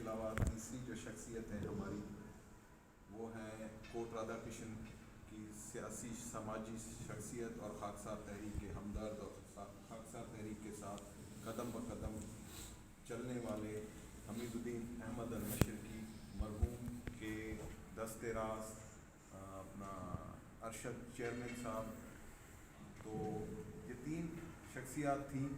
علاوہ تیسری جو شخصیت ہے ہماری وہ ہے کوٹ رادھا کرشن کی سیاسی سماجی شخصیت اور خاکسار تحریک کے ہمدرد اور خاکسار تحریک کے ساتھ قدم بہ قدم چلنے والے حمید الدین احمد المشرقی مرحوم کے دست راست اپنا ارشد چیئرمین صاحب. تو یہ تین شخصیات تھیں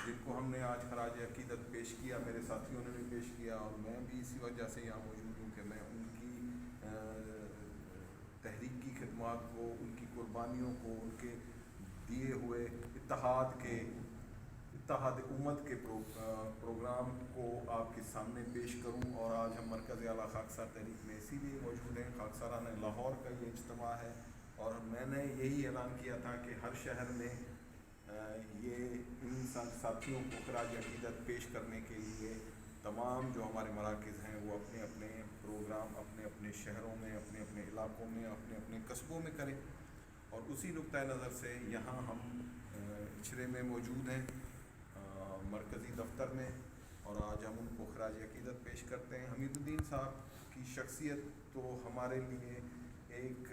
جن کو ہم نے آج خراج عقیدت پیش کیا. میرے ساتھیوں نے بھی پیش کیا اور میں بھی اسی وجہ سے یہاں موجود ہوں کہ میں ان کی تحریکی خدمات کو، ان کی قربانیوں کو، ان کے دیے ہوئے اتحاد امت کے پروگرام کو آپ کے سامنے پیش کروں. اور آج ہم مرکز اعلیٰ خاکسار تحریک میں اسی لیے موجود ہیں. خاکسارانہ لاہور کا یہ اجتماع ہے اور میں نے یہی اعلان کیا تھا کہ ہر شہر میں یہ ان ساتھیوں کو خراج عقیدت پیش کرنے کے لیے تمام جو ہمارے مراکز ہیں وہ اپنے اپنے پروگرام اپنے اپنے شہروں میں، اپنے اپنے علاقوں میں، اپنے اپنے قصبوں میں کریں. اور اسی نقطۂ نظر سے یہاں ہم اچھرے میں موجود ہیں مرکزی دفتر میں، اور آج ہم ان کو خراج عقیدت پیش کرتے ہیں. حمید الدین صاحب کی شخصیت تو ہمارے لیے ایک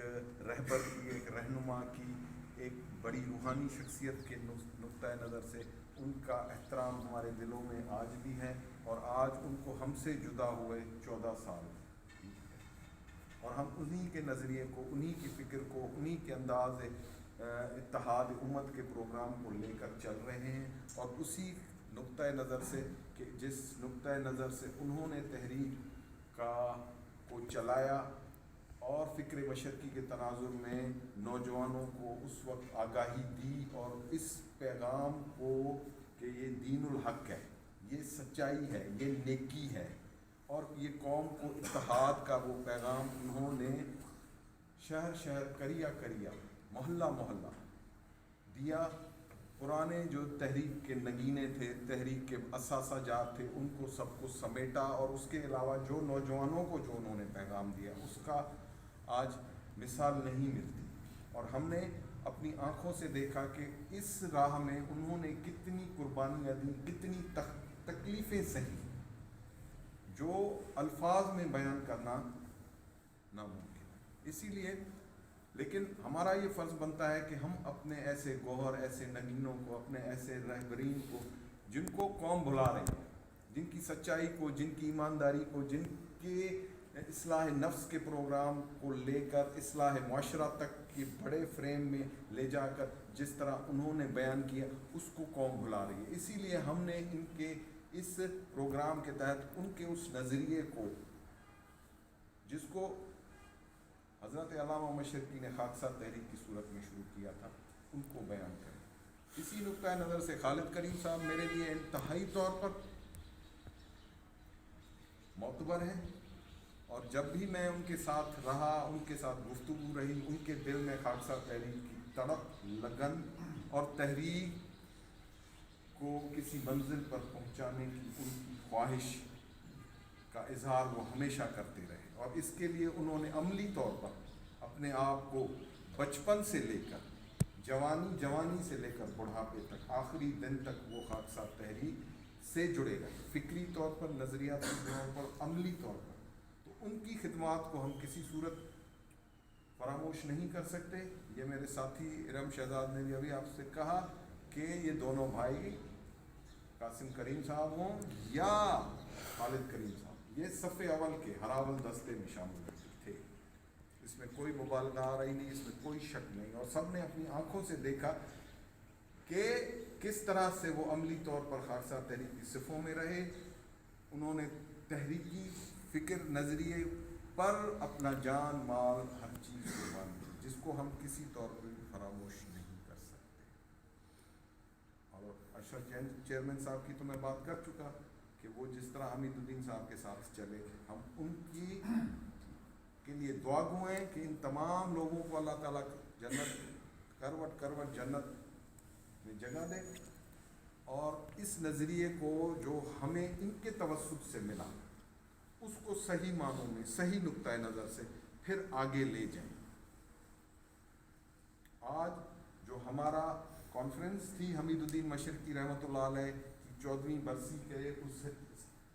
رہبر کی، ایک رہنما کی، ایک بڑی روحانی شخصیت کے نقطۂ نظر سے ان کا احترام ہمارے دلوں میں آج بھی ہے. اور آج ان کو ہم سے جدا ہوئے 14 سال اور ہم انہی کے نظریے کو، انہی کی فکر کو، انہی کے انداز اتحاد امت کے پروگرام کو لے کر چل رہے ہیں. اور اسی نقطۂ نظر سے کہ جس نقطۂ نظر سے انہوں نے تحریک کو چلایا اور فکر مشرقی کے تناظر میں نوجوانوں کو اس وقت آگاہی دی اور اس پیغام کو کہ یہ دین الحق ہے، یہ سچائی ہے، یہ نیکی ہے، اور یہ قوم کو اتحاد کا وہ پیغام انہوں نے شہر شہر، قریہ قریہ، محلہ محلہ دیا. پرانے جو تحریک کے نگینے تھے، تحریک کے اثاثہ جات تھے، ان کو سب کو سمیٹا. اور اس کے علاوہ جو نوجوانوں کو جو انہوں نے پیغام دیا اس کا آج مثال نہیں ملتی. اور ہم نے اپنی آنکھوں سے دیکھا کہ اس راہ میں انہوں نے کتنی قربانیاں دیں، کتنی تکلیفیں سہی، جو الفاظ میں بیان کرنا ناممکن ہے. اسی لیے لیکن ہمارا یہ فرض بنتا ہے کہ ہم اپنے ایسے گوہر، ایسے نگینوں کو، اپنے ایسے رہبرین کو جن کو قوم بھلا رہی ہے، جن کی سچائی کو، جن کی ایمانداری کو، جن کے اصلاح نفس کے پروگرام کو لے کر اصلاح معاشرہ تک کے بڑے فریم میں لے جا کر جس طرح انہوں نے بیان کیا اس کو قوم بھلا رہی ہے. اسی لیے ہم نے ان کے اس پروگرام کے تحت ان کے اس نظریے کو، جس کو حضرت علامہ مشرقی نے خاکسار تحریک کی صورت میں شروع کیا تھا، ان کو بیان کریں. اسی نقطۂ نظر سے خالد کریم صاحب میرے لیے انتہائی طور پر معتبر ہیں. اور جب بھی میں ان کے ساتھ رہا، ان کے ساتھ گفتگو رہی، ان کے دل میں خاکسار تحریک کی تڑپ، لگن اور تحریک کو کسی منزل پر پہنچانے کی ان کی خواہش کا اظہار وہ ہمیشہ کرتے رہے. اور اس کے لیے انہوں نے عملی طور پر اپنے آپ کو بچپن سے لے کر جوانی سے لے کر بڑھاپے تک، آخری دن تک وہ خاکسار تحریک سے جڑے رہے، فکری طور پر، نظریاتی طور پر، عملی طور پر. تو ان کی خدمات کو ہم کسی صورت فراموش نہیں کر سکتے. یہ میرے ساتھی ارم شہزاد نے بھی ابھی آپ سے کہا کہ یہ دونوں بھائی قاسم کریم صاحب ہوں یا خالد کریم صاحب، یہ صف اول کے ہراول دستے میں شامل تھے. اس میں کوئی مبالغہ آ رہی نہیں، اس میں کوئی شک نہیں. اور سب نے اپنی آنکھوں سے دیکھا کہ کس طرح سے وہ عملی طور پر خاکسار تحریک کی صفوں میں رہے. انہوں نے تحریکی فکر، نظریے پر اپنا جان، مال، ہر چیز قربان دی، جس کو ہم کسی طور پر فراموش نہیں کر سکتے. اور ارشد چیئرمین صاحب کی تو میں بات کر چکا کہ وہ جس طرح حمید الدین صاحب کے ساتھ چلے، ہم ان کی کے لیے دعا گو ہیں کہ ان تمام لوگوں کو اللہ تعالیٰ جنت کروٹ کروٹ جنت میں جگہ دے. اور اس نظریے کو جو ہمیں ان کے توسط سے ملا اس کو صحیح معنوں میں، صحیح نقطۂ نظر سے پھر آگے لے جائیں. آج جو ہمارا کانفرنس تھی حمید الدین مشرقی رحمۃ اللہ علیہ کی 14ویں برسی کے اس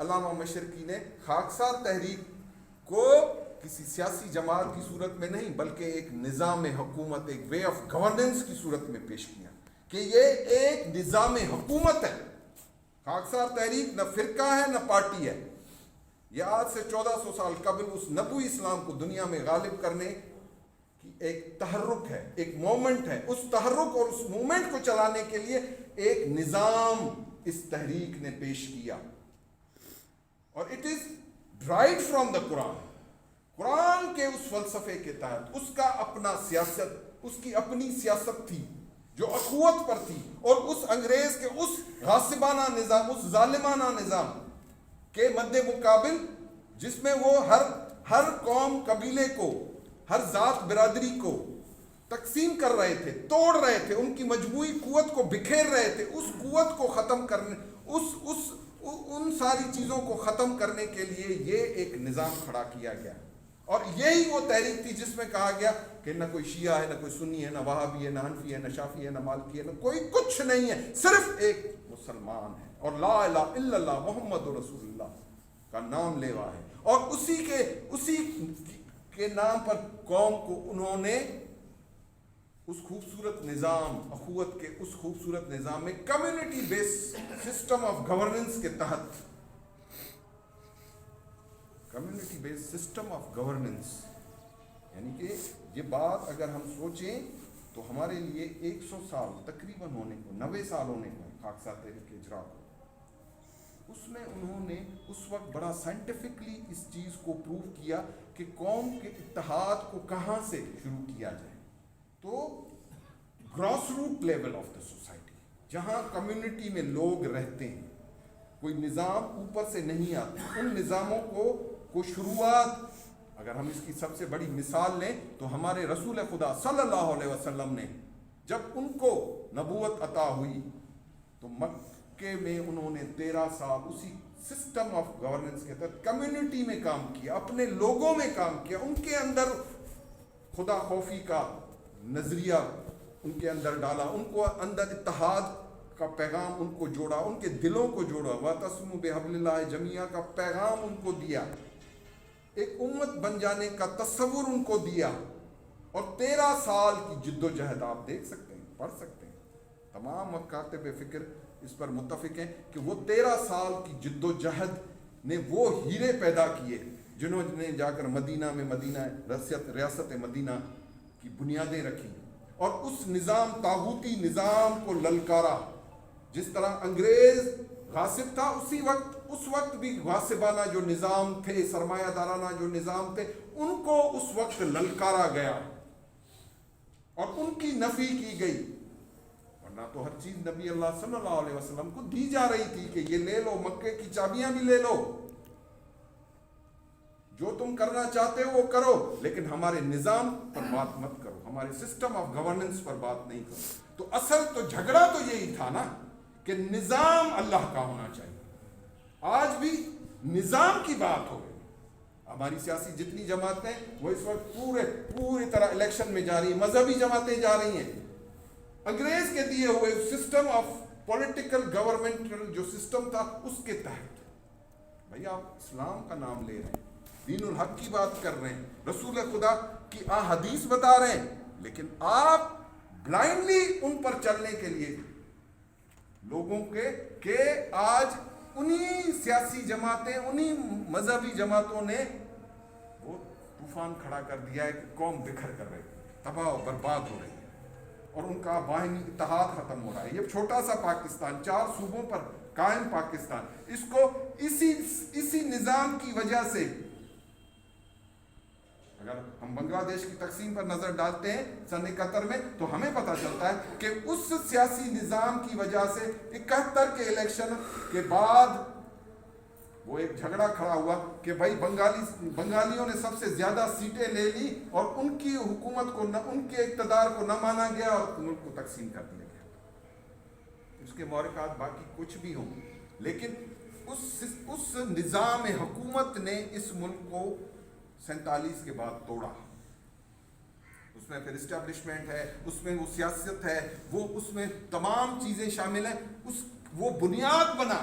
علامہ مشرقی نے خاکسار تحریک کو کسی سیاسی جماعت کی صورت میں نہیں بلکہ ایک نظام حکومت، ایک وے آف گورننس کی صورت میں پیش کیا کہ یہ ایک نظام حکومت ہے. خاکسار تحریک نہ فرقہ ہے نہ پارٹی ہے. یہ آج سے 1400 سال قبل اس نبوی اسلام کو دنیا میں غالب کرنے کی ایک تحرک ہے، ایک مومنٹ ہے. اس تحرک اور اس مومنٹ کو چلانے کے لیے ایک نظام اس تحریک نے پیش کیا، اور it is derived from the Quran. Quran کے اس فلسفے کے تحت اس کا اپنا سیاست، اس کی اپنی سیاست تھی جو اخوت پر تھی، اور اس انگریز کے اس غاصبانہ نظام، اس ظالمانہ نظام کے مد مقابل جس میں وہ ہر قوم قبیلے کو، ہر ذات برادری کو تقسیم کر رہے تھے، توڑ رہے تھے، ان کی مجموعی قوت کو بکھیر رہے تھے. اس قوت کو ختم کرنے، ان ساری چیزوں کو ختم کرنے کے لیے یہ ایک نظام کھڑا کیا گیا. اور یہی وہ تحریک تھی جس میں کہا گیا کہ نہ کوئی شیعہ ہے، نہ کوئی سنی ہے، نہ وہابی ہے، نہ حنفی ہے، نہ شافعی ہے، نہ مالکی ہے، نہ کوئی کچھ نہیں ہے، صرف ایک مسلمان ہے اور لا الہ الا اللہ محمد رسول اللہ کا نام لیوا ہے. اور اسی کے نام پر قوم کو انہوں نے اس خوبصورت نظام، اخوت کے اس خوبصورت نظام میں community based system of governance کے تحت، community based system of governance, یعنی کہ یہ بات اگر ہم سوچیں تو ہمارے لیے 100 سال تقریباً ہونے کو، 90 سال ہونے کو خاکسار تحریک کے اجرا کو، اس میں انہوں نے اس وقت بڑا سائنٹیفکلی اس چیز کو پروو کیا کہ قوم کے اتحاد کو کہاں سے شروع کیا جائے. تو grass root level of the society, جہاں کمیونٹی میں لوگ رہتے ہیں، کوئی نظام اوپر سے نہیں آتا، ان نظاموں کو شروعات، اگر ہم اس کی سب سے بڑی مثال لیں تو ہمارے رسول خدا صلی اللہ علیہ وسلم نے جب ان کو نبوت عطا ہوئی تو مکے میں انہوں نے 13 سال اسی سسٹم آف گورننس کے تحت کمیونٹی میں کام کیا، اپنے لوگوں میں کام کیا، ان کے اندر خدا خوفی کا نظریہ ان کے اندر ڈالا، ان کو اندر اتحاد کا پیغام ان کو جوڑا، ان کے دلوں کو جوڑا، وَاعْتَصِمُوا بِحَبْلِ اللَّهِ جَمِيعًا کا پیغام ان کو دیا، ایک امت بن جانے کا تصور ان کو دیا. اور 13 سال کی جد و جہد آپ دیکھ سکتے ہیں، پڑھ سکتے ہیں، تمام مکاتب فکر اس پر متفق ہیں کہ وہ 13 سال کی جد و جہد نے وہ ہیرے پیدا کیے جنہوں نے جا کر مدینہ میں ریاست مدینہ کی بنیادیں رکھی، اور اس نظام، طاغوتی نظام کو للکارا. جس طرح انگریز غاصب تھا، اس وقت بھی غاصبانہ جو نظام تھے، سرمایہ دارانہ جو نظام تھے، ان کو اس وقت للکارا گیا اور ان کی نفی کی گئی. ورنہ تو ہر چیز نبی اللہ صلی اللہ علیہ وسلم کو دی جا رہی تھی کہ یہ لے لو، مکے کی چابیاں بھی لے لو، جو تم کرنا چاہتے ہو وہ کرو، لیکن ہمارے نظام پر بات مت کرو، ہمارے سسٹم آف گورننس پر بات نہیں کرو. تو اصل تو جھگڑا تو یہی تھا نا کہ نظام اللہ کا ہونا چاہیے. آج بھی نظام کی بات ہو گئی. ہماری سیاسی جتنی جماعتیں وہ اس وقت پوری طرح الیکشن میں جا رہی ہیں، مذہبی جماعتیں جا رہی ہیں انگریز کے دیے ہوئے سسٹم آف پولیٹیکل گورنمنٹل جو سسٹم تھا اس کے تحت. بھائی آپ اسلام کا نام لے رہے ہیں، دین الحق کی بات کر رہے ہیں، رسول خدا کی حدیث بتا رہے ہیں، لیکن آپ بلائنڈلی ان پر چلنے کے لیے لوگوں کہ آج انہی سیاسی جماعتیں، انہی مذہبی جماعتوں نے وہ طوفان کھڑا کر دیا ہے کہ قوم بکھر کر رہی ہے، تباہ و برباد ہو رہی ہے، اور ان کا باہمی اتحاد ختم ہو رہا ہے. یہ چھوٹا سا پاکستان، 4 صوبوں پر قائم پاکستان، اس کو اسی نظام کی وجہ سے، اگر ہم بنگلہ دیش کی تقسیم پر نظر ڈالتے ہیں سن 71 میں تو ہمیں پتہ چلتا ہے کہ اس سیاسی نظام کی وجہ سے 71 کے الیکشن کے بعد وہ ایک جھگڑا کھڑا ہوا کہ بھائی بنگالیوں نے سب سے زیادہ سیٹیں لے لی اور ان کی حکومت کو، ان کے اقتدار کو نہ مانا گیا اور ملک کو تقسیم کر دیا گیا. اس کے محرکات باقی کچھ بھی ہوں، لیکن اس نظام حکومت نے اس ملک کو 47 کے بعد توڑا. اس میں پھر اسٹیبلشمنٹ ہے، اس میں وہ سیاست ہے، وہ اس میں تمام چیزیں شامل ہیں. وہ بنیاد بنا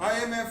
IMF,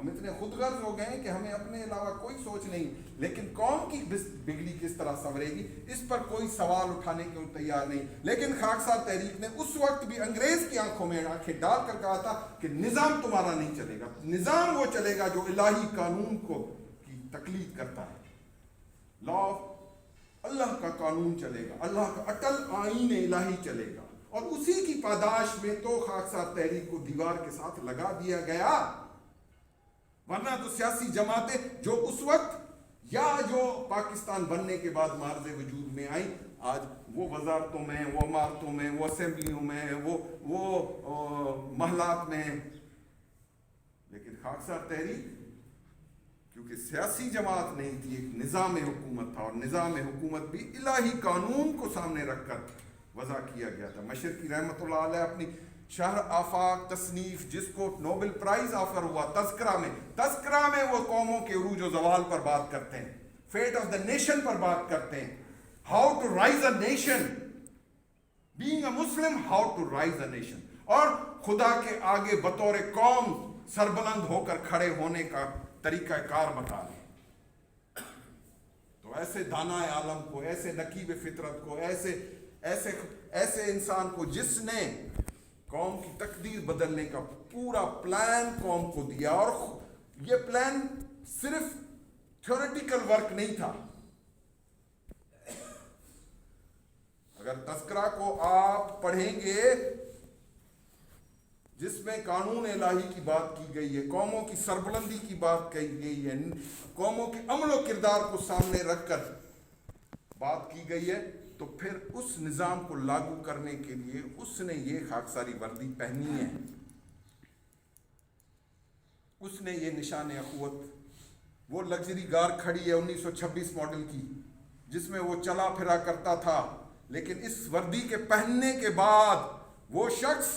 ہم اتنے خود غرض ہو گئے ہیں کہ ہمیں اپنے علاوہ کوئی سوچ نہیں، لیکن قوم کی بگڑی کس طرح سنورے گی اس پر کوئی سوال اٹھانے کے تیار نہیں۔ لیکن خاکسار تحریک نے اس وقت بھی انگریز کی آنکھوں میں آنکھیں ڈال کر کہا تھا کہ نظام تمہارا نہیں چلے گا، نظام وہ چلے گا جو الہی قانون کو کی تقلید کرتا ہے۔ لا اللہ کا قانون چلے گا، اللہ کا اٹل آئین الہی چلے گا، اور اسی کی پاداش میں تو خاکسار تحریک کو دیوار کے ساتھ لگا دیا گیا۔ ورنہ تو سیاسی جماعتیں جو اس وقت یا جو پاکستان بننے کے بعد معرض وجود میں آئی، آج وہ وزارتوں میں، وہ عمارتوں میں، وہ اسمبلیوں میں، وہ محلات میں ہیں، لیکن خاکسار تحریک کیونکہ سیاسی جماعت نہیں تھی، ایک نظام حکومت تھا، اور نظام حکومت بھی الہی قانون کو سامنے رکھ کر وضع کیا گیا تھا۔ مشرقی رحمۃ اللہ علیہ اپنی شہر آفاق تصنیف، جس کو نوبل پرائز آفر ہوا تذکرہ میں وہ قوموں کے عروج و زوال پر بات کرتے ہیں، فیٹ آف دا نیشن پر بات کرتے ہیں، how to rise a nation, being a Muslim, how to rise a nation, اور خدا کے آگے بطور قوم سربلند ہو کر کھڑے ہونے کا طریقہ کار بتا دیں۔ تو ایسے دانائے عالم کو، ایسے نقیب فطرت کو، ایسے انسان کو جس نے قوم کی تقدیر بدلنے کا پورا پلان قوم کو دیا، اور یہ پلان صرف تھیوریٹیکل ورک نہیں تھا۔ اگر تذکرہ کو آپ پڑھیں گے جس میں قانون الہی کی بات کی گئی ہے، قوموں کی سربلندی کی بات کہی گئی ہے، قوموں کے عمل و کردار کو سامنے رکھ کر بات کی گئی ہے، تو پھر اس نظام کو لاگو کرنے کے لیے اس نے یہ خاکساری وردی پہنی ہے، اس نے یہ نشان اخوت، وہ لگژری گار کھڑی ہے 1926 ماڈل کی جس میں وہ چلا پھرا کرتا تھا، لیکن اس وردی کے پہننے کے بعد وہ شخص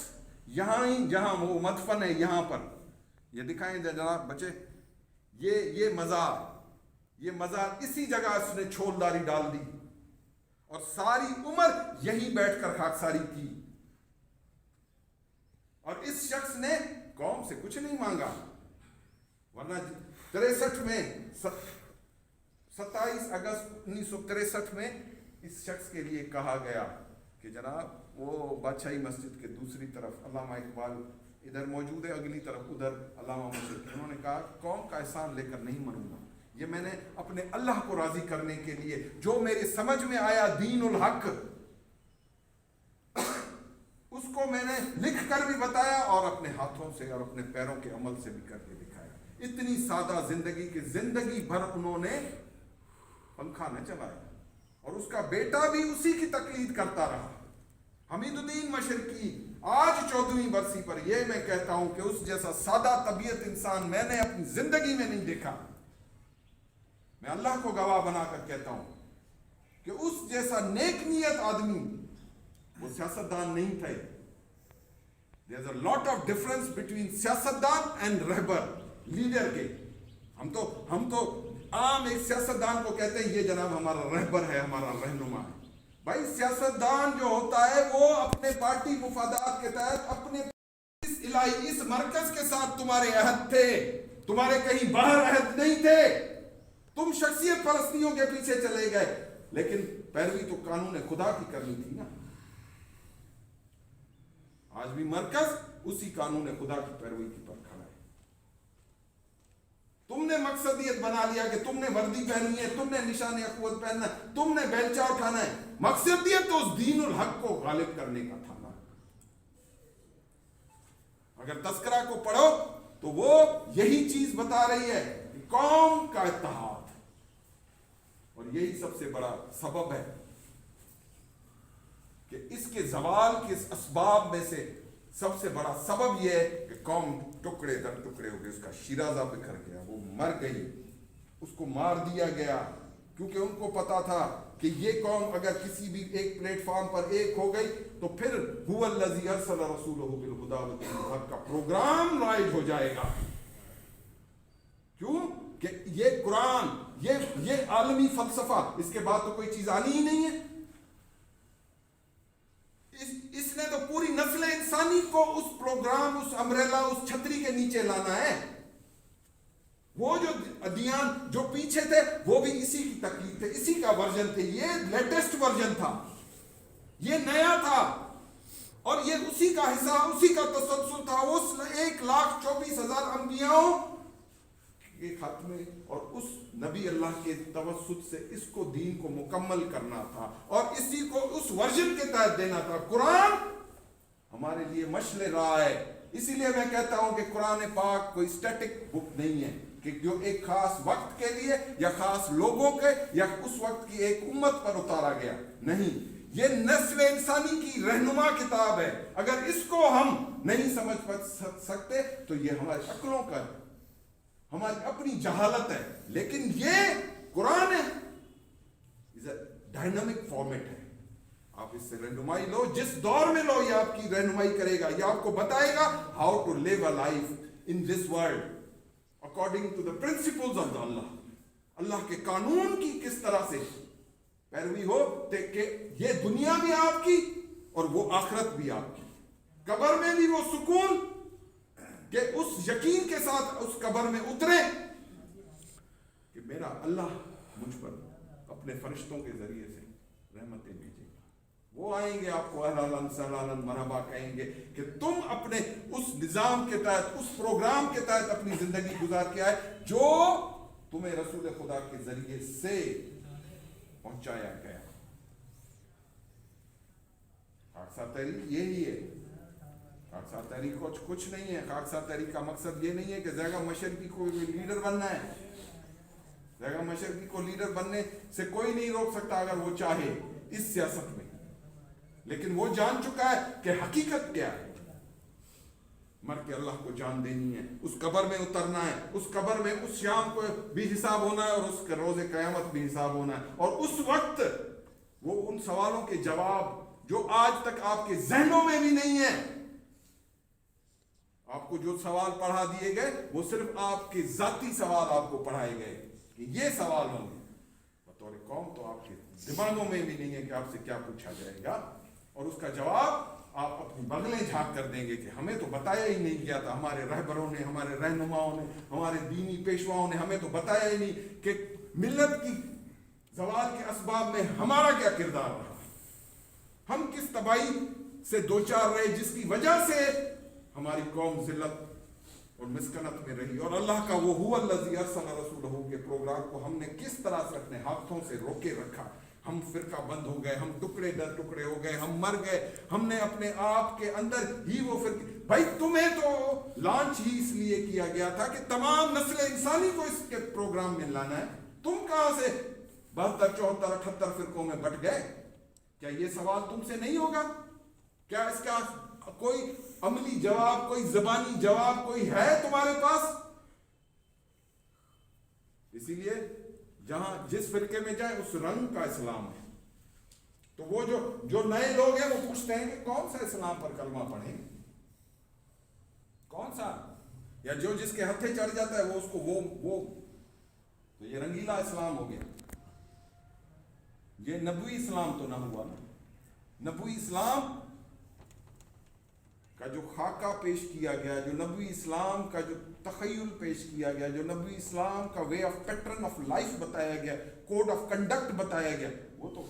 یہاں ہی جہاں وہ مدفن ہے، یہاں پر یہ دکھائیں جناب بچے، یہ مزار اسی جگہ اس نے چھولداری ڈال دی، اور ساری عمر یہی بیٹھ کر خاکساری کی، اور اس شخص نے قوم سے کچھ نہیں مانگا۔ ورنہ 63 میں 27 اگست 1963 میں اس شخص کے لیے کہا گیا کہ جناب وہ بادشاہی مسجد کے دوسری طرف علامہ اقبال ادھر موجود ہے، اگلی طرف ادھر علامہ مسجد، انہوں نے کہا قوم کا احسان لے کر نہیں مروں گا، یہ میں نے اپنے اللہ کو راضی کرنے کے لیے جو میرے سمجھ میں آیا دین الحق، اس کو میں نے لکھ کر بھی بتایا اور اپنے ہاتھوں سے اور اپنے پیروں کے عمل سے بھی کر کے دکھایا۔ اتنی سادہ زندگی کہ زندگی بھر انہوں نے پنکھا نہ چلایا، اور اس کا بیٹا بھی اسی کی تقلید کرتا رہا، حمید الدین مشرقی۔ آج 14ویں برسی پر یہ میں کہتا ہوں کہ اس جیسا سادہ طبیعت انسان میں نے اپنی زندگی میں نہیں دیکھا، میں اللہ کو گواہ بنا کر کہتا ہوں کہ اس جیسا نیک نیت آدمی وہ سیاستدان نہیں تھے۔ There's a lot of difference between سیاستدان and رہبر، لیڈر کے۔ ہم تو عام ایک سیاستدان کو کہتے ہیں یہ جناب ہمارا رہبر ہے، ہمارا رہنما ہے۔ بھائی سیاستدان جو ہوتا ہے وہ اپنے پارٹی مفادات کے تحت اپنے اس مرکز کے ساتھ تمہارے عہد تھے، تمہارے کہیں باہر عہد نہیں تھے، تم شخصیت پرستیوں کے پیچھے چلے گئے، لیکن پیروی تو قانون خدا کی کرنی تھی نا۔ آج بھی مرکز اسی قانون خدا کی پیروی کی پر کھڑا ہے۔ تم نے مقصدیت بنا لیا کہ تم نے وردی پہنی ہے، تم نے نشان اخوت پہننا ہے، تم نے بیلچہ اٹھانا ہے۔ مقصدیت تو اس دین الحق کو غالب کرنے کا تھا نا۔ اگر تذکرہ کو پڑھو تو وہ یہی چیز بتا رہی ہے کہ قوم کا اتحاد، اور یہی سب سے بڑا سبب ہے کہ اس کے زوال کے اسباب میں سے سب سے بڑا سبب یہ ہے کہ قوم ٹکڑے در ٹکڑے ہو گئے، اس کا شیرازہ بکھر گیا، وہ مر گئی، اس کو مار دیا گیا، کیونکہ ان کو پتا تھا کہ یہ قوم اگر کسی بھی ایک پلیٹ فارم پر ایک ہو گئی تو پھر هو الذی ارسل رسولہ بالہدی ودین الحق کا پروگرام رائج ہو جائے گا۔ کیوں کہ یہ قرآن، یہ عالمی فلسفہ، اس کے بعد تو کوئی چیز آنی ہی نہیں ہے۔ اس نے تو پوری نسل انسانی کو اس پروگرام، اس امبریلا، اس چھتری کے نیچے لانا ہے۔ وہ جو ادیان جو پیچھے تھے وہ بھی اسی کی تقلید تھے, اسی کا ورژن تھے. یہ لیٹسٹ ورژن تھا, یہ نیا تھا, اور یہ اسی کا حصہ, اسی کا تسلسل تھا. اس 1,24,000 انبیاءوں کے خاتمے اور اس نبی اللہ کے توسط سے اس کو دین کو مکمل کرنا تھا, اور اسی کو اس ورژن کے تحت دینا تھا. قرآن ہمارے لیے مشعل راہ ہے. اسی لیے میں کہتا ہوں کہ قرآن پاک کوئی اسٹیٹک بک نہیں ہے کہ جو ایک خاص وقت کے لیے یا خاص لوگوں کے یا اس وقت کی ایک امت پر اتارا گیا. نہیں, یہ نسل انسانی کی رہنما کتاب ہے. اگر اس کو ہم نہیں سمجھ سکتے تو یہ ہماری عقلوں کا, ہماری اپنی جہالت ہے. لیکن یہ قرآن ہے, ڈائنامک فارمیٹ ہے. آپ اس سے رہنمائی لو, جس دور میں لو یہ آپ کی رہنمائی کرے گا, یہ آپ کو بتائے گا how to live a life in this world according to the principles of the Allah. Allah کے قانون کی کس طرح سے پیروی ہو کہ یہ دنیا بھی آپ کی اور وہ آخرت بھی آپ کی. قبر میں بھی وہ سکون کہ اس یقین کے ساتھ اس قبر میں اترے کہ میرا اللہ مجھ پر اپنے فرشتوں کے ذریعے سے رحمتیں بھیجے گا. وہ آئیں گے آپ کو اہلاً سہلاً مرحبا کہیں گے کہ تم اپنے اس نظام کے تحت, اس پروگرام کے تحت اپنی زندگی گزار کے آئے جو تمہیں رسول خدا کے ذریعے سے پہنچایا گیا. خاکسار تحریک یہی ہے. خاکسار تحریک کچھ نہیں ہے. خاکسار تحریک کا مقصد یہ نہیں ہے کہ زیغہ مشرقی کو لیڈر بننا ہے. زیغہ مشرقی کو لیڈر بننے سے کوئی نہیں روک سکتا اگر وہ چاہے اس سیاست میں. لیکن وہ جان چکا ہے کہ حقیقت کیا ہے. مر کے اللہ کو جان دینی ہے, اس قبر میں اترنا ہے, اس قبر میں اس شام کو بھی حساب ہونا ہے اور اس کے روز قیامت بھی حساب ہونا ہے. اور اس وقت وہ ان سوالوں کے جواب جو آج تک آپ کے ذہنوں میں بھی نہیں ہے, آپ کو جو سوال پڑھا دیے گئے وہ صرف آپ کے ذاتی سوال آپ کو پڑھائے گئے کہ یہ سوال ہوں گے. بطور قوم تو آپ کے دماغوں میں بھی نہیں ہے کہ آپ سے کیا پوچھا جائے گا, اور اس کا جواب آپ اپنی بغلیں جھانک کر دیں گے کہ ہمیں تو بتایا ہی نہیں گیا تھا, ہمارے رہبروں نے, ہمارے رہنماؤں نے, ہمارے دینی پیشواؤں نے ہمیں تو بتایا ہی نہیں کہ ملت کی زوال کے اسباب میں ہمارا کیا کردار رہا, ہم کس تباہی سے دوچار رہے جس کی وجہ سے ہماری قوم ذلت اور مسکنت میں رہی. اور اللہ کا وہ هو الذی ارسل رسولہ کے پروگرام کو ہم نے کس طرح سے اپنے ہاتھوں سے روکے رکھا. ہم فرقہ بند ہو گئے, ہم ٹکڑے در ٹکڑے ہو گئے, ہم مر گئے. ہم نے اپنے آپ کے اندر ہی وہ فرقے, بھائی تمہیں تو لانچ ہی اس لیے کیا گیا تھا کہ تمام نسل انسانی کو اس کے پروگرام میں لانا ہے. تم کہاں سے 72 74 78 فرقوں میں بٹ گئے؟ کیا یہ سوال تم سے نہیں ہوگا؟ کیا اس کا کوئی عملی جواب, کوئی زبانی جواب کوئی ہے تمہارے پاس؟ اسی لیے جہاں جس فرقے میں جائیں اس رنگ کا اسلام ہے. تو وہ جو نئے لوگ ہیں وہ پوچھتے ہیں کہ کون سا اسلام پر کلمہ پڑھیں, کون سا, یا جو جس کے ہتھے چڑھ جاتا ہے وہ اس کو وہ تو یہ رنگیلا اسلام ہو گیا. یہ نبوی اسلام تو نہ ہوا نا. نبوی اسلام کا جو خاکہ پیش کیا گیا, جو نبوی اسلام کا جو تخیل پیش کیا گیا, جو نبوی اسلام کا way of pattern of life بتایا گیا, کوڈ آف کنڈکٹ بتایا گیا, وہ تو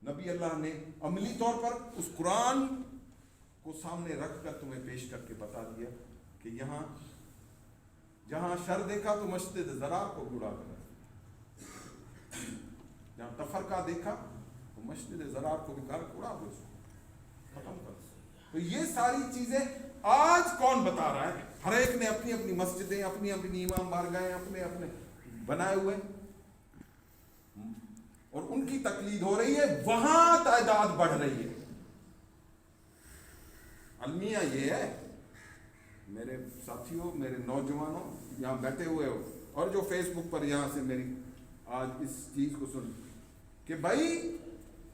نبی اللہ نے عملی طور پر اس قرآن کو سامنے رکھ کر تمہیں پیش کر کے بتا دیا کہ یہاں جہاں شر دیکھا تو مسجد ضرار کو گڑا کر, جہاں تفرقہ دیکھا تو مسجد ضرار کو بھی گھر اڑا دو, ختم کر. تو یہ ساری چیزیں آج کون بتا رہا ہے؟ ہر ایک نے اپنی اپنی مسجدیں, اپنی اپنی امام بارگاہیں اپنے اپنے بنائے ہوئے, اور ان کی تقلید ہو رہی ہے, وہاں تعداد بڑھ رہی ہے. المیہ یہ ہے میرے ساتھیوں, میرے نوجوانوں یہاں بیٹھے ہوئے ہو, اور جو فیس بک پر یہاں سے میری آج اس چیز کو سن کہ بھائی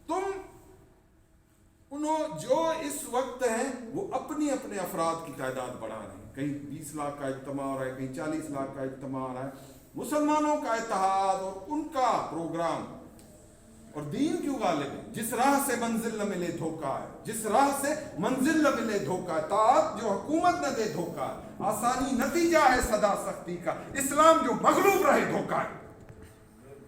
تم انہوں جو اس وقت ہیں وہ اپنی اپنے افراد کی تعداد بڑھا رہے ہیں. کہیں 20 لاکھ کا اجتماع ہو رہا ہے, کہیں 40 لاکھ کا اجتماع ہو رہا ہے. مسلمانوں کا اتحاد اور ان کا پروگرام اور دین کیوں غالب ہے؟ جس راہ سے منزل نہ ملے دھوکا ہے، جس راہ سے منزل نہ ملے دھوکا ہے، طاعت جو حکومت نہ دے دھوکا ہے، آسانی نتیجہ ہے صدا سختی کا، اسلام جو مغلوب رہے دھوکا ہے۔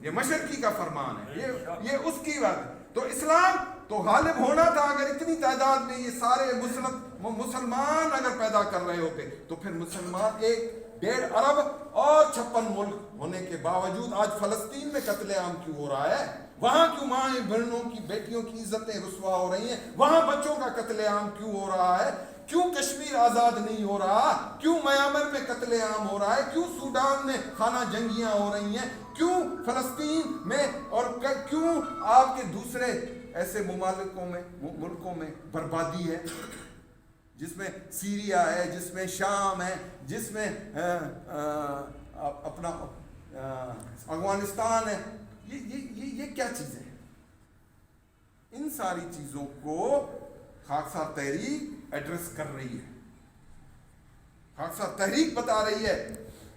یہ مشرقی کا فرمان ہے، یہ اس کی بات ہے۔ تو اسلام تو غالب ہونا تھا۔ اگر اتنی تعداد میں یہ سارے مسلمان اگر پیدا کر رہے ہوتے تو پھر مسلمان 1.5 ارب اور 56 ملک ہونے کے باوجود آج فلسطین میں قتل عام کیوں ہو رہا ہے؟ وہاں کیوں ماں بہنوں کی بیٹیوں کی عزتیں رسوا ہو رہی ہیں؟ وہاں بچوں کا قتل عام کیوں ہو رہا ہے؟ کیوں کشمیر آزاد نہیں ہو رہا؟ کیوں میانمار میں قتل عام ہو رہا ہے؟ کیوں سوڈان میں خانہ جنگیاں ہو رہی ہیں؟ کیوں فلسطین میں اور کیوں آپ کے دوسرے ایسے ملکوں میں بربادی ہے، جس میں سیریا ہے، جس میں شام ہے، جس میں اپنا افغانستان ہے؟ یہ کیا چیزیں ہیں؟ ان ساری چیزوں کو خاکسار تحریک ایڈریس کر رہی ہے، خاکسار تحریک بتا رہی ہے،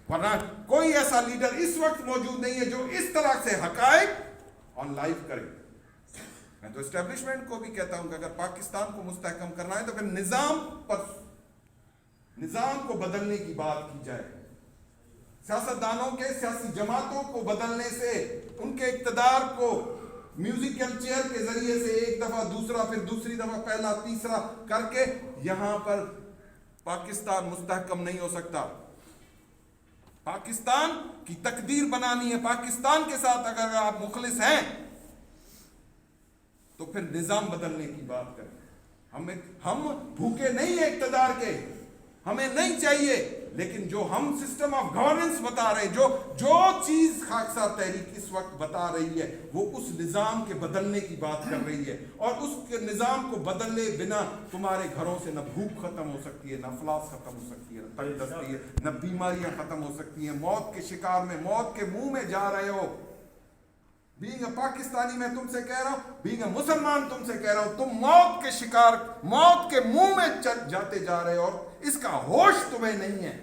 ورنہ کوئی ایسا لیڈر اس وقت موجود نہیں ہے جو اس طرح سے حقائق آن لائیو کرے۔ میں تو اسٹیبلشمنٹ کو بھی کہتا ہوں کہ اگر پاکستان کو مستحکم کرنا ہے تو پھر نظام کو بدلنے کی بات کی جائے، سیاستدانوں کے سیاسی جماعتوں کو بدلنے سے، ان کے اقتدار کو میوزیکل چیئر کے ذریعے سے ایک دفعہ دوسرا، پھر دوسری دفعہ پہلا تیسرا کر کے یہاں پر پاکستان مستحکم نہیں ہو سکتا۔ پاکستان کی تقدیر بنانی ہے، پاکستان کے ساتھ اگر آپ مخلص ہیں تو پھر نظام بدلنے کی بات کریں۔ ہم بھوکے نہیں ہیں اقتدار کے، ہمیں نہیں چاہیے، لیکن جو ہم سسٹم آف گورننس بتا رہے، جو چیز خاکسار تحریک اس وقت بتا رہی ہے وہ اس نظام کے بدلنے کی بات کر رہی ہے، اور اس کے نظام کو بدلے بنا تمہارے گھروں سے نہ بھوک ختم ہو سکتی ہے، نہ افلاس ختم ہو سکتی ہے، نہ تنگ دستی ہے، نہ بیماریاں ختم ہو سکتی ہیں۔ موت کے شکار میں، موت کے منہ میں جا رہے ہو۔ بینگ اے پاکستانی میں تم سے کہہ رہا ہوں، بینگ اے مسلمان تم سے کہہ رہا ہوں، تم موت کے شکار، موت کے منہ میں جاتے جا رہے ہو اور اس کا ہوش تمہیں نہیں ہے۔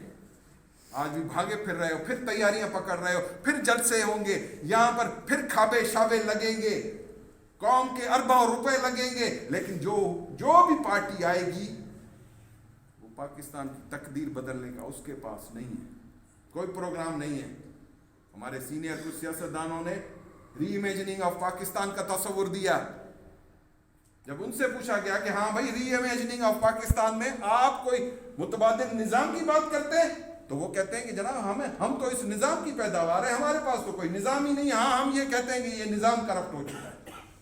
آج بھی بھاگے پھر رہے ہو، پھر تیاریاں پکڑ رہے ہو، پھر جلسے ہوں گے یہاں پر، پھر کھابے شابے لگیں گے، قوم کے اربوں روپے لگیں گے، لیکن جو بھی پارٹی آئے گی وہ پاکستان کی تقدیر بدلنے کا اس کے پاس نہیں ہے، کوئی پروگرام نہیں ہے۔ ہمارے سینئر کچھ سیاستدانوں نے ری امیجننگ آف پاکستان کا تصور دیا۔ جب ان سے پوچھا گیا کہ ہاں بھائی ری امیجننگ آف پاکستان میں آپ کوئی متبادل نظام کی بات کرتے ہیں، تو وہ کہتے ہیں کہ جناب ہم تو اس نظام کی پیداوار ہے، ہمارے پاس تو کوئی نظام ہی نہیں۔ ہاں ہم یہ کہتے ہیں کہ یہ نظام کرپٹ ہو چکا ہے۔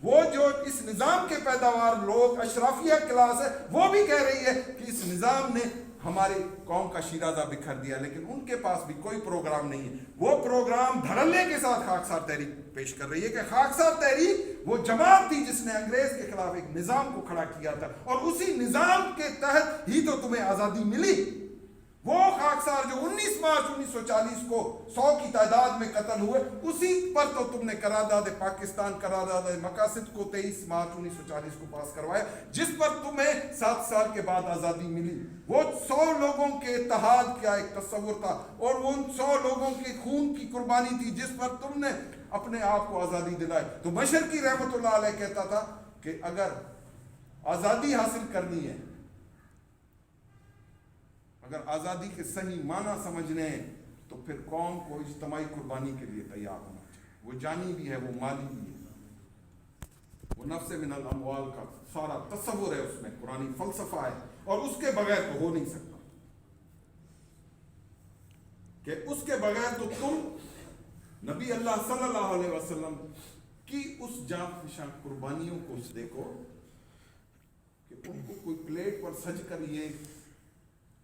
وہ جو اس نظام کے پیداوار لوگ، اشرافیہ کلاس ہے، وہ بھی کہہ رہی ہے کہ اس نظام نے ہماری قوم کا شیرازہ بکھر دیا، لیکن ان کے پاس بھی کوئی پروگرام نہیں ہے۔ وہ پروگرام دھڑلے کے ساتھ خاکسار تحریک پیش کر رہی ہے کہ خاکسار تحریک وہ جماعت تھی جس نے انگریز کے خلاف ایک نظام کو کھڑا کیا تھا، اور اسی نظام کے تحت ہی تو تمہیں آزادی ملی۔ وہ خاکسار جو 19 مارچ 1940 کو 100 کی تعداد میں قتل ہوئے، اسی پر تو تم نے قرارداد پاکستان، قرارداد مقاصد کو 23 مارچ 1940 کو پاس کروایا، جس پر تمہیں 7 سال کے بعد آزادی ملی۔ وہ 100 لوگوں کے اتحاد کا ایک تصور تھا، اور وہ ان 100 لوگوں کے خون کی قربانی تھی جس پر تم نے اپنے آپ کو آزادی دلائی۔ تو مشرقی رحمت اللہ علیہ کہتا تھا کہ اگر آزادی حاصل کرنی ہے، اگر آزادی کے صحیح معنی سمجھنے ہیں، تو پھر قوم کو اجتماعی قربانی کے لیے تیار ہونا چاہیے۔ وہ جانی بھی ہے، وہ مالی بھی ہے، وہ نفس من الاموال کا سارا تصور ہے، اس میں قرآنی فلسفہ ہے، اور اس کے بغیر تو ہو نہیں سکتا، کہ اس کے بغیر تو تم نبی اللہ صلی اللہ علیہ وسلم کی اس جانفشاں قربانیوں کو دیکھو کہ ان کو کوئی پلیٹ پر سج کر یہ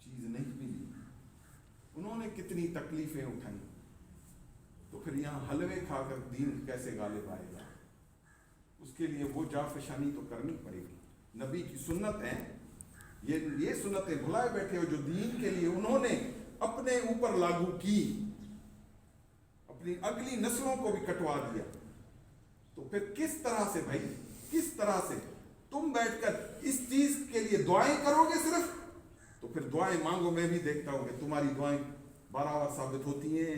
چیز نہیں ملی، انہوں نے کتنی تکلیفیں اٹھائیں، تو پھر یہاں حلوے کھا کر دین کیسے غالب آئے گا؟ اس کے لیے وہ جافشانی تو کرنی پڑے گی۔ نبی کی سنت ہیں، یہ سنتیں بھلائے بیٹھے ہو جو دین کے لیے انہوں نے اپنے اوپر لاگو کی، اپنی اگلی نسلوں کو بھی کٹوا دیا، تو پھر کس طرح سے بھائی، کس طرح سے تم بیٹھ کر اس چیز کے لیے دعائیں کرو گے صرف؟ تو پھر دعائیں مانگو، میں بھی دیکھتا ہوں کہ تمہاری دعائیں برابر ثابت ہوتی ہیں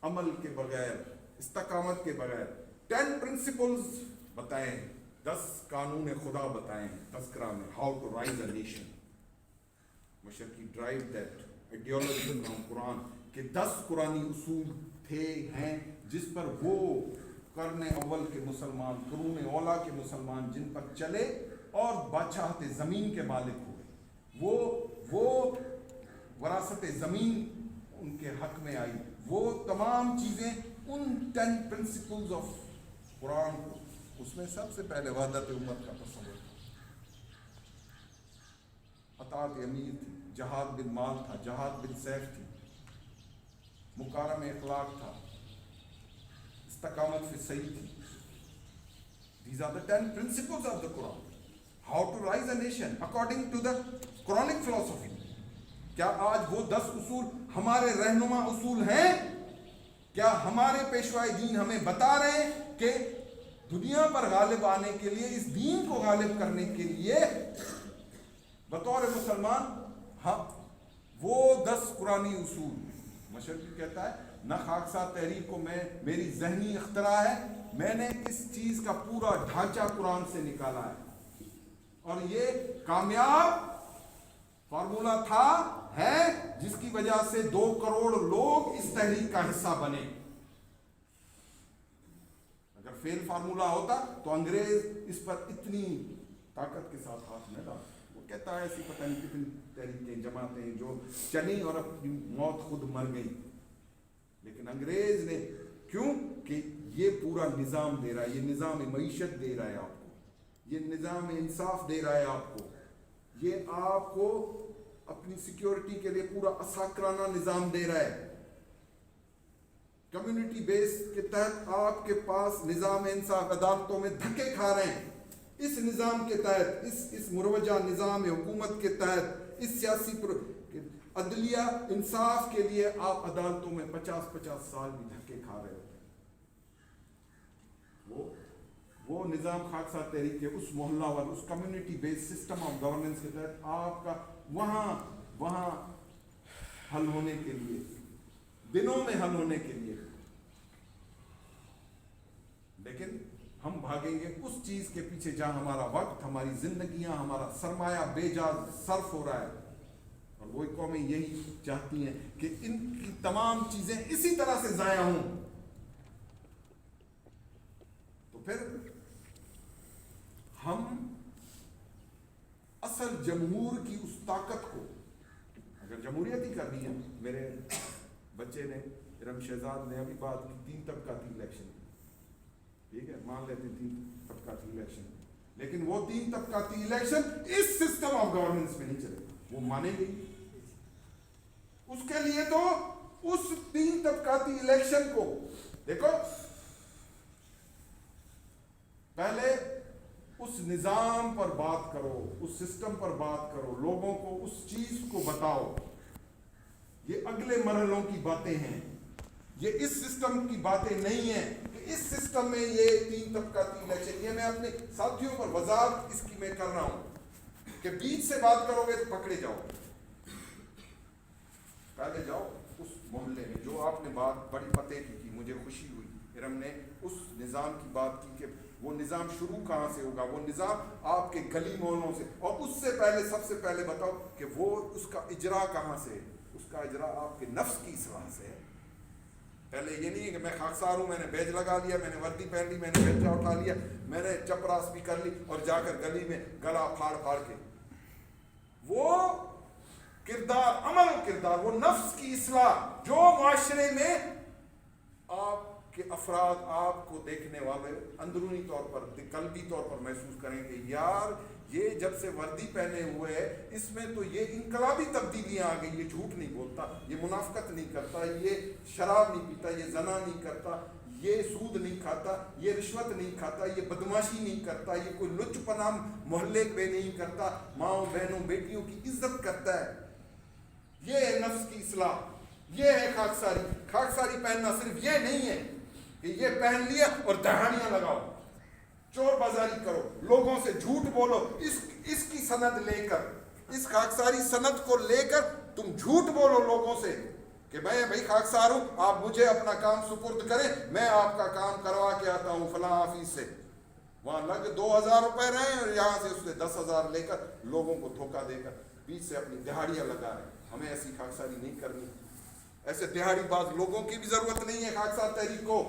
عمل کے بغیر، استقامت کے بغیر۔ 10 principles بتائیں 10 قانون خدا بتائیں تذکرہ میں, how to rise a nation. مشرقی derive that ideology from Quran کہ 10 قرآنی اصول تھے ہیں جس پر وہ قرن اول کے مسلمان, قرون اولا کے مسلمان جن پر چلے اور بادشاہت زمین کے مالک ہوئے. وہ وراثت زمین ان کے حق میں آئی. وہ تمام چیزیں ان 10 پرنسپلز آف قرآن کو, اس میں سب سے پہلے وحدت امت کا تصور تھا, اطاعت امیر تھی, جہاد بن مال تھا, جہاد بن سیف تھی, مکارم اخلاق تھا, استقامت فی صحیح تھی. These are the 10 principles of the Quran. How to rise a nation according to the Quranic philosophy. کیا آج وہ 10 اصول ہمارے رہنما اصول ہیں؟ کیا ہمارے پیشوائے دین ہمیں بتا رہے ہیں کہ دنیا پر غالب آنے کے لیے, اس دین کو غالب کرنے کے لیے بطور مسلمان, ہاں وہ 10 قرآنی اصول. مشرقی کہتا ہے نہ خاکسار تحریک کو میری ذہنی اختراع ہے, میں نے اس چیز کا پورا ڈھانچہ قرآن سے نکالا ہے, اور یہ کامیاب فارمولا تھا ہے جس کی وجہ سے 2 کروڑ لوگ اس تحریک کا حصہ بنے. اگر فیل فارمولا ہوتا تو انگریز اس پر اتنی طاقت کے ساتھ ہاتھ نہ ڈالتا. وہ کہتا ہے ایسی پتہ نہیں کتنی تحریکیں جماعتیں جو چلی اور اپنی موت خود مر گئی, لیکن انگریز نے کیوں کہ یہ پورا نظام دے رہا ہے, یہ نظام معیشت دے رہا ہے آپ کو, یہ نظام انصاف دے رہا ہے آپ کو, یہ آپ کو اپنی سیکیورٹی کے لیے پورا عساکرانہ نظام دے رہا ہے. کمیونٹی بیس کے تحت آپ کے پاس نظام انصاف, عدالتوں میں دھکے کھا رہے ہیں. اس نظام کے تحت, اس مروجہ نظام حکومت کے تحت, اس سیاسی عدلیہ انصاف کے لیے آپ عدالتوں میں 50-50 سال بھی دھکے کھا رہے ہوتے ہیں. وہ نظام خاکسار تحریک کے اس محلہ وال, اس community based system of governance کے تحت آپ کا وہاں حل ہونے کے لیے, دنوں میں حل ہونے کے لیے. لیکن ہم بھاگیں گے اس چیز کے پیچھے جہاں ہمارا وقت, ہماری زندگیاں, ہمارا سرمایہ بے جا صرف ہو رہا ہے. اور وہ قومیں یہی چاہتی ہیں کہ ان کی تمام چیزیں اسی طرح سے ضائع ہوں. تو پھر ہم اصل جمہور کی اس طاقت کو, اگر جمہوریت ہی کرنی ہے, میرے بچے نے, ارم شہزاد نے ابھی بات کی 3 طبقاتی الیکشن, ٹھیک ہے, مان لیتے ہیں 3 طبقاتی الیکشن, لیکن وہ 3 طبقاتی الیکشن اس سسٹم آف گورننس میں نہیں چلے. وہ مانے گی اس کے لیے تو اس 3 طبقاتی الیکشن کو دیکھو, پہلے اس نظام پر بات کرو, اس سسٹم پر بات کرو, لوگوں کو اس چیز کو بتاؤ. یہ اگلے مرحلوں کی باتیں ہیں, یہ اس سسٹم کی باتیں نہیں ہیں کہ اس سسٹم میں یہ 3 طبقاتی الیکشن. یہ میں اپنے ساتھیوں پر وضاحت اس کی میں کر رہا ہوں کہ بیچ سے بات کرو گے تو پکڑے جاؤ. پہلے جاؤ اس محلے میں جو آپ نے بات بڑی پتے کی مجھے خوشی ہوئی, ارم نے اس نظام کی بات کی کہ وہ نظام شروع کہاں سے ہوگا, وہ نظام آپ کے گلی محلوں سے, اور اس سے پہلے سب سے پہلے بتاؤ کہ وہ اس کا اجرا کہاں سے ہے. اس کا اجرا آپ کے نفس کی اصلاح سے ہے. پہلے یہ نہیں ہے کہ میں خاکسار ہوں, میں نے بیج لگا لیا, میں نے وردی پہن لی, میں نے بیجا اٹھا لیا, میں نے چپراس بھی کر لی اور جا کر گلی میں گلا پھاڑ پھاڑ کے. وہ کردار, عمل کردار, وہ نفس کی اصلاح جو معاشرے میں آپ کہ افراد آپ کو دیکھنے والے اندرونی طور پر, قلبی طور پر محسوس کریں کہ یار یہ جب سے وردی پہنے ہوئے ہے اس میں تو یہ انقلابی تبدیلیاں آ گئی. یہ جھوٹ نہیں بولتا, یہ منافقت نہیں کرتا, یہ شراب نہیں پیتا, یہ زنا نہیں کرتا, یہ سود نہیں کھاتا, یہ رشوت نہیں کھاتا, یہ بدماشی نہیں کرتا, یہ کوئی لچ پنا محلے پہ نہیں کرتا, ماؤں بہنوں بیٹیوں کی عزت کرتا ہے. یہ ہے نفس کی اصلاح, یہ ہے خاکساری. خاکساری پہننا صرف یہ نہیں ہے کہ یہ پہن لیا اور دہانیاں لگاؤ, چور بازاری کرو, لوگوں سے جھوٹ بولو, اس کی سند لے کر, اس خاکساری سند کو لے کر تم جھوٹ بولو لوگوں سے کہ میں بھائی خاکسار ہوں, آپ مجھے اپنا کام سپرد کریں, میں آپ کا کام کروا کے آتا ہوں فلاں آفس سے. وہاں لگ 2000 روپے رہے اور یہاں سے اس نے 10,000 لے کر لوگوں کو دھوکہ دے کر بیچ سے اپنی دہاڑیاں لگا رہے ہیں. ہمیں ایسی خاکساری نہیں کرنی. ایسے دہاڑی باز لوگوں کی بھی ضرورت نہیں ہے خاکسار تحریک کو.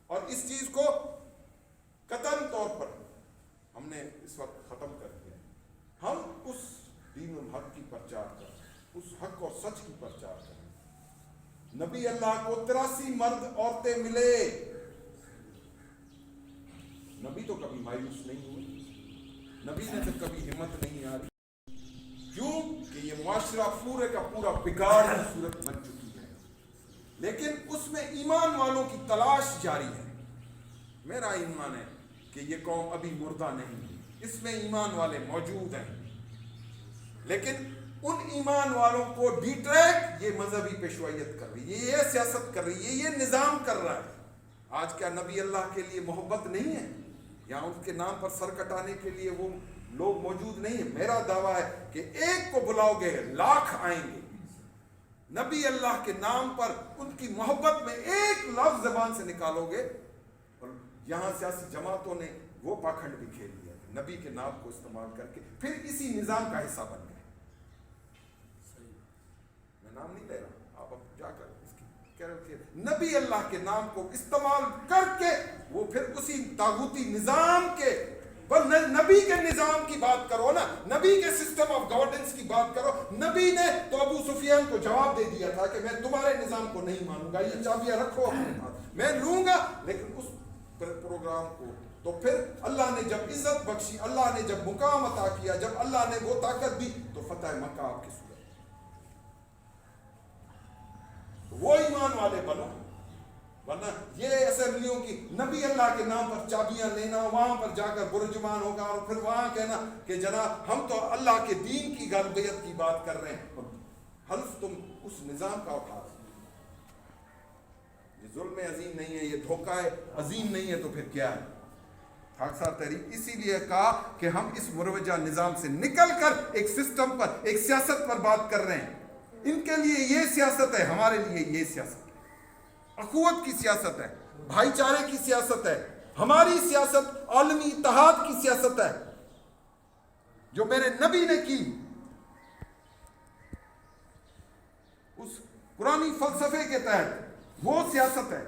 اور اس چیز کو قطعی طور پر ہم نے اس وقت ختم کر دیا. ہم اس دین الحق کی پرچار کریں, اس حق اور سچ کی پرچار کریں. نبی اللہ کو 83 مرد عورتیں ملے. نبی تو کبھی مایوس نہیں ہوئے, نبی نے تو کبھی ہمت نہیں ہاری. کیوں کہ یہ معاشرہ پورے کا پورا بگاڑ کی صورت بن چکی ہے, لیکن اس میں ایمان والوں کی تلاش جاری ہے. میرا ایمان ہے کہ یہ قوم ابھی مردہ نہیں, اس میں ایمان والے موجود ہیں, لیکن ان ایمان والوں کو ڈیٹریکٹ یہ مذہبی پیشوائیت کر رہی ہے, یہ سیاست کر رہی ہے, یہ نظام کر رہا ہے. آج کیا نبی اللہ کے لیے محبت نہیں ہے, یا ان کے نام پر سر کٹانے کے لیے وہ لوگ موجود نہیں ہیں؟ میرا دعویٰ ہے کہ ایک کو بلاؤ گے لاکھ آئیں گے. نبی اللہ کے نام پر ان کی محبت میں ایک لفظ زبان سے نکالو گے. اور یہاں سیاسی جماعتوں نے وہ پاکھنڈ بھی کھیل لیا, نبی کے نام کو استعمال کر کے پھر اسی نظام کا حصہ بن گئے. میں نام نہیں لے رہا, آپ اب جا کر اس کی کہہ رہے کہ نبی اللہ کے نام کو استعمال کر کے وہ پھر اسی طاغوتی نظام کے, پر نبی کے نظام کی بات کرو نا, نبی کے سسٹم آف گورننس کی بات کرو. نبی نے تو ابو سفیان کو جواب دے دیا تھا کہ میں تمہارے نظام کو نہیں مانوں گا, یہ چابیاں رکھو اپنے پاس, میں لوں گا. لیکن اس پروگرام کو تو پھر اللہ نے جب عزت بخشی, اللہ نے جب مقام عطا کیا, جب اللہ نے وہ طاقت دی, تو فتح مکہ آپ کی صورت. وہ ایمان والے بنو, ورنہ یہ اسمبلیوں کی نبی اللہ کے نام پر چابیاں لینا, وہاں پر جا کر برجمان ہوگا اور پھر وہاں کہنا کہ جناب ہم تو اللہ کے دین کی غالبیت کی بات کر رہے ہیں, حلف تم اس نظام کا اٹھا رہے. یہ ظلم عظیم نہیں ہے, یہ دھوکہ عظیم نہیں ہے, تو پھر کیا ہے؟ خاکسار تحریک اسی لیے کہا کہ ہم اس مروجہ نظام سے نکل کر ایک سسٹم پر, ایک سیاست پر بات کر رہے ہیں. ان کے لیے یہ سیاست ہے, ہمارے لیے یہ سیاست ہے, اخوت کی سیاست ہے, بھائی چارے کی سیاست ہے. ہماری سیاست عالمی اتحاد کی سیاست ہے, جو میرے نبی نے کی. اس قرآنی فلسفے کے تحت وہ سیاست ہے.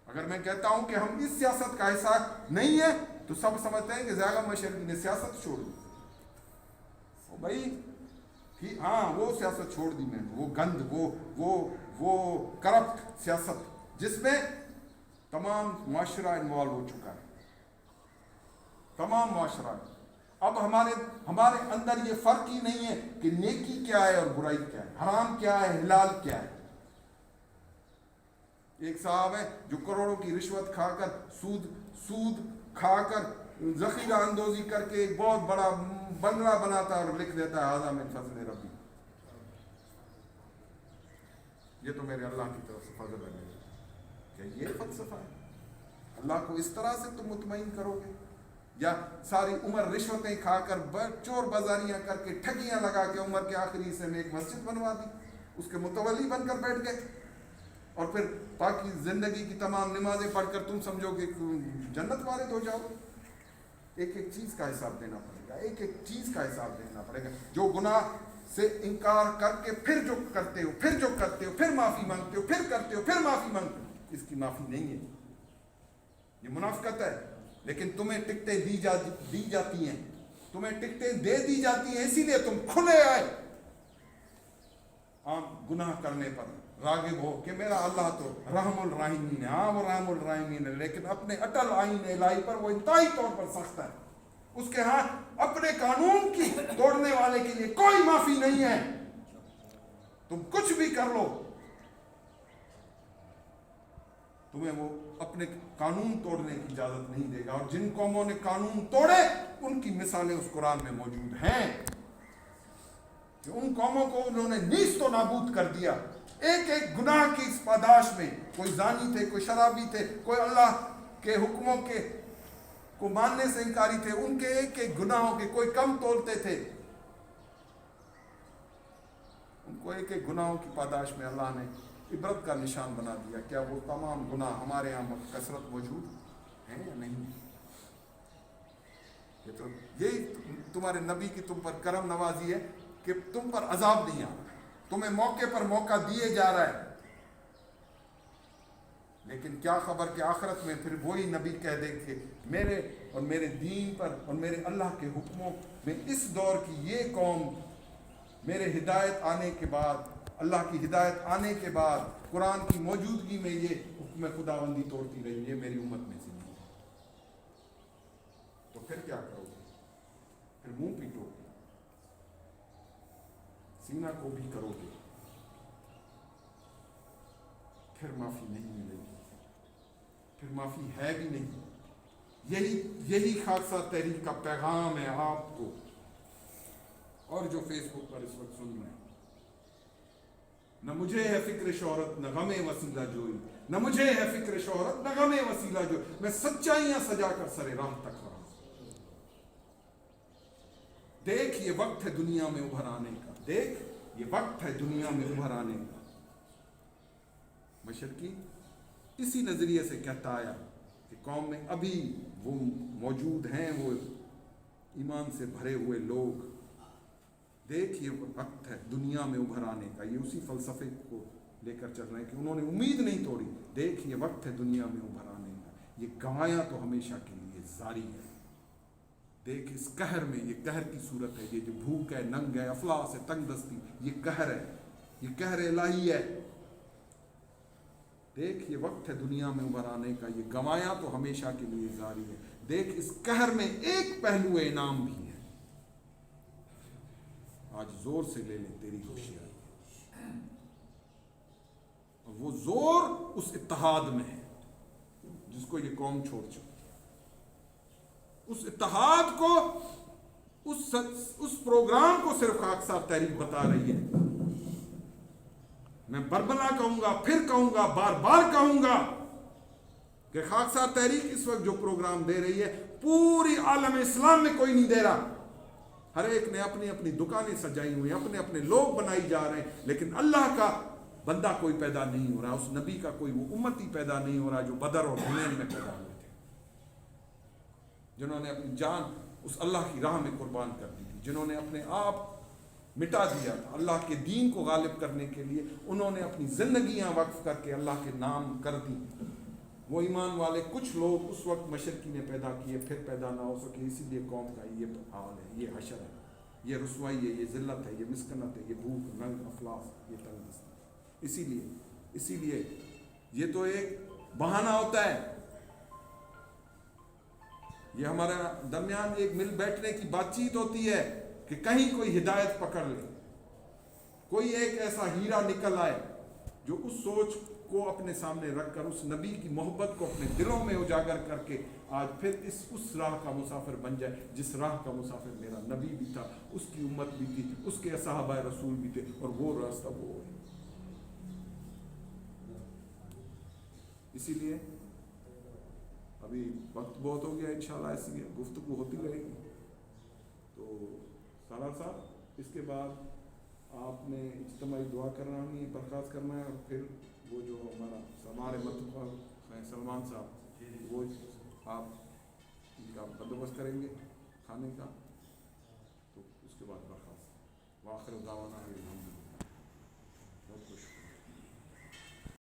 اگر میں کہتا ہوں کہ ہم اس سیاست کا حصہ نہیں ہے, تو سب سمجھتے ہیں کہ زیادہ مشرقی نے سیاست چھوڑ دی. بھائی ہاں وہ سیاست چھوڑ دی میں نے, وہ گند, وہ کرپٹ سیاست, جس میں تمام معاشرہ انوالو ہو چکا ہے, تمام معاشرہ. اب ہمارے اندر یہ فرق ہی نہیں ہے کہ نیکی کیا ہے اور برائی کیا ہے, حرام کیا ہے, حلال کیا ہے. ایک صاحب ہے جو کروڑوں کی رشوت کھا کر, سود کھا کر, ذخیرہ اندوزی کر کے ایک بہت بڑا بنگلہ بناتا ہے اور لکھ دیتا ہے ھذا من فضل ربی, یہ تو میرے اللہ کی طرف سے فضل ہے. کیا یہ فلسفہ ہے؟ اللہ کو اس طرح سے تم مطمئن کرو گے؟ یا ساری عمر رشوتیں کھا کر چور بازاریاں کر کے ٹھگیاں لگا کے عمر کے آخری حصے میں ایک مسجد بنوا دی, اس کے متولی بن کر بیٹھ گئے, اور پھر باقی زندگی کی تمام نمازیں پڑھ کر تم سمجھو کہ جنت وارد ہو جاؤ. ایک ایک چیز کا حساب دینا پڑے گا, ایک ایک چیز کا حساب دینا پڑے گا. جو گناہ سے انکار کر کے پھر جو کرتے ہو, پھر معافی مانگتے ہو, پھر کرتے ہو, پھر معافی مانگتے ہو, اس کی معافی نہیں ہے, یہ منافقت ہے. لیکن تمہیں ٹکٹیں دی جاتی ہیں, تمہیں ٹکٹیں دے دی جاتی ہیں, اسی لیے تم کھلے آئے عام گناہ کرنے پر راغب ہو کہ میرا اللہ تو رحم الرحیمین ہے. ہاں وہ رحم الرحیمین ہے, لیکن اپنے اٹل آئین الہی پر وہ انتہائی طور پر سخت ہے. اس کے ہاں اپنے قانون کی توڑنے والے کے لیے کوئی معافی نہیں ہے. تم کچھ بھی کر لو, تمہیں وہ اپنے قانون توڑنے کی اجازت نہیں دے گا. اور جن قوموں نے قانون توڑے ان کی مثالیں اس قرآن میں موجود ہیں, کہ ان قوموں کو انہوں نے نیست و نابود کر دیا. ایک ایک گناہ کی اس پاداش میں, کوئی زانی تھے, کوئی شرابی تھے, کوئی اللہ کے حکموں کو ماننے سے انکاری تھے, ان کے ایک ایک گناہوں کے کوئی کم تولتے تھے, ان کو ایک ایک گناہوں کی پاداش میں اللہ نے عبرت کا نشان بنا دیا. کیا وہ تمام گناہ ہمارے یہاں کثرت موجود؟ ہیں یا نہیں ہیں؟ یہ تو یہی تمہارے نبی کی تم پر کرم نوازی ہے کہ تم پر عذاب نہیں آ رہا، تمہیں موقع پر موقع دیے جا رہا ہے، لیکن کیا خبر کہ آخرت میں پھر وہی نبی کہہ دیں کہ میرے اور میرے دین پر اور میرے اللہ کے حکموں میں اس دور کی یہ قوم میرے ہدایت آنے کے بعد، اللہ کی ہدایت آنے کے بعد، قرآن کی موجودگی میں یہ حکم خداوندی توڑتی رہی، یہ میری امت میں سے نہیں ہے۔ تو پھر کیا کرو گے؟ پھر منہ پیٹو گے، سینہ کو بھی کرو گے، پھر معافی نہیں ملے گی، پھر معافی ہے بھی نہیں۔ یہی خاکسار تحریک کا پیغام ہے آپ کو اور جو فیس بک پر اس وقت سن رہے ہیں۔ نہ مجھے ہے فکر شہرت نہ غم وسیلہ جوئی، نہ مجھے ہے فکر شہرت نہ غم وسیلہ جوئی، میں سچائیاں سجا کر سر راہ تک رہا۔ دیکھ یہ وقت ہے دنیا میں ابھر آنے کا، دیکھ یہ وقت ہے دنیا میں ابھر آنے کا۔ مشرقی اسی نظریے سے کہتا آیا کہ قوم میں ابھی وہ موجود ہیں، وہ ایمان سے بھرے ہوئے لوگ، دیکھ یہ وقت ہے دنیا میں ابھر آنے کا۔ یہ اسی فلسفے کو لے کر چل رہے ہیں کہ انہوں نے امید نہیں توڑی، دیکھ یہ وقت ہے دنیا میں ابھر آنے کا، یہ گنوایا تو ہمیشہ کے لیے زاری ہے۔ دیکھ اس قہر میں، یہ قہر کی صورت ہے، یہ جو بھوک ہے، ننگ ہے، افلاس ہے، تنگ دستی، یہ قہر ہے، یہ قہر الہی ہے۔ دیکھ یہ وقت ہے دنیا میں ابھر آنے کا، یہ گنوایا تو ہمیشہ کے لیے زاری ہے۔ دیکھ اس قہر میں ایک پہلو انعام بھی ہے، آج زور سے لے لیں تیری ہوشیاری۔ اور وہ زور اس اتحاد میں ہے جس کو یہ قوم چھوڑ چکی، اس اتحاد کو، اس پروگرام کو صرف خاکسار تحریک بتا رہی ہے۔ میں بربلا کہوں گا، پھر کہوں گا، بار بار کہوں گا کہ خاکسار تحریک اس وقت جو پروگرام دے رہی ہے پوری عالم اسلام میں کوئی نہیں دے رہا۔ ہر ایک نے اپنی اپنی دکانیں سجائی ہوئی، اپنے اپنے لوگ بنائی جا رہے ہیں، لیکن اللہ کا بندہ کوئی پیدا نہیں ہو رہا، اس نبی کا کوئی وہ امتی پیدا نہیں ہو رہا جو بدر اور حنین میں پیدا ہوئے تھے، جنہوں نے اپنی جان اس اللہ کی راہ میں قربان کر دی تھی، جنہوں نے اپنے آپ مٹا دیا تھا اللہ کے دین کو غالب کرنے کے لیے، انہوں نے اپنی زندگیاں وقف کر کے اللہ کے نام کر دی۔ وہ ایمان والے کچھ لوگ اس وقت مشرقی نے پیدا کیے، پھر پیدا نہ ہو سکے، اسی لیے قوم کا یہ حال ہے، یہ حشر ہے، یہ رسوائی ہے، یہ ذلت ہے، یہ مسکنت ہے، یہ بھوک، ننگ، افلاس، یہ تنگ دستی۔ اسی لیے یہ تو ایک بہانہ ہوتا ہے، یہ ہمارے درمیان ایک مل بیٹھنے کی بات چیت ہوتی ہے کہ کہیں کوئی ہدایت پکڑ لے، کوئی ایک ایسا ہیرا نکل آئے جو اس سوچ کو اپنے سامنے رکھ کر اس نبی کی محبت کو اپنے دلوں میں اجاگر کر کے آج پھر اس راہ کا مسافر بن جائے جس راہ کا مسافر میرا نبی بھی تھا، اس کی امت بھی تھی، اس کے صحابہ رسول بھی تھے، اور وہ راستہ وہ ہے۔ اسی لیے ابھی وقت بہت ہو گیا، انشاءاللہ ایسی گفتگو ہوتی رہے گی۔ تو سالار صاحب، اس کے بعد آپ نے اجتماعی دعا کرانی، برخاست کرنا ہے، اور پھر وہ جو ہمارے متفق ہیں سلمان صاحب، وہ آپ ان کا بندوبست کریں گے کھانے کا، تو اس کے بعد برخاست۔ وآخر دعوانا الحمدللہ۔ بہت خوش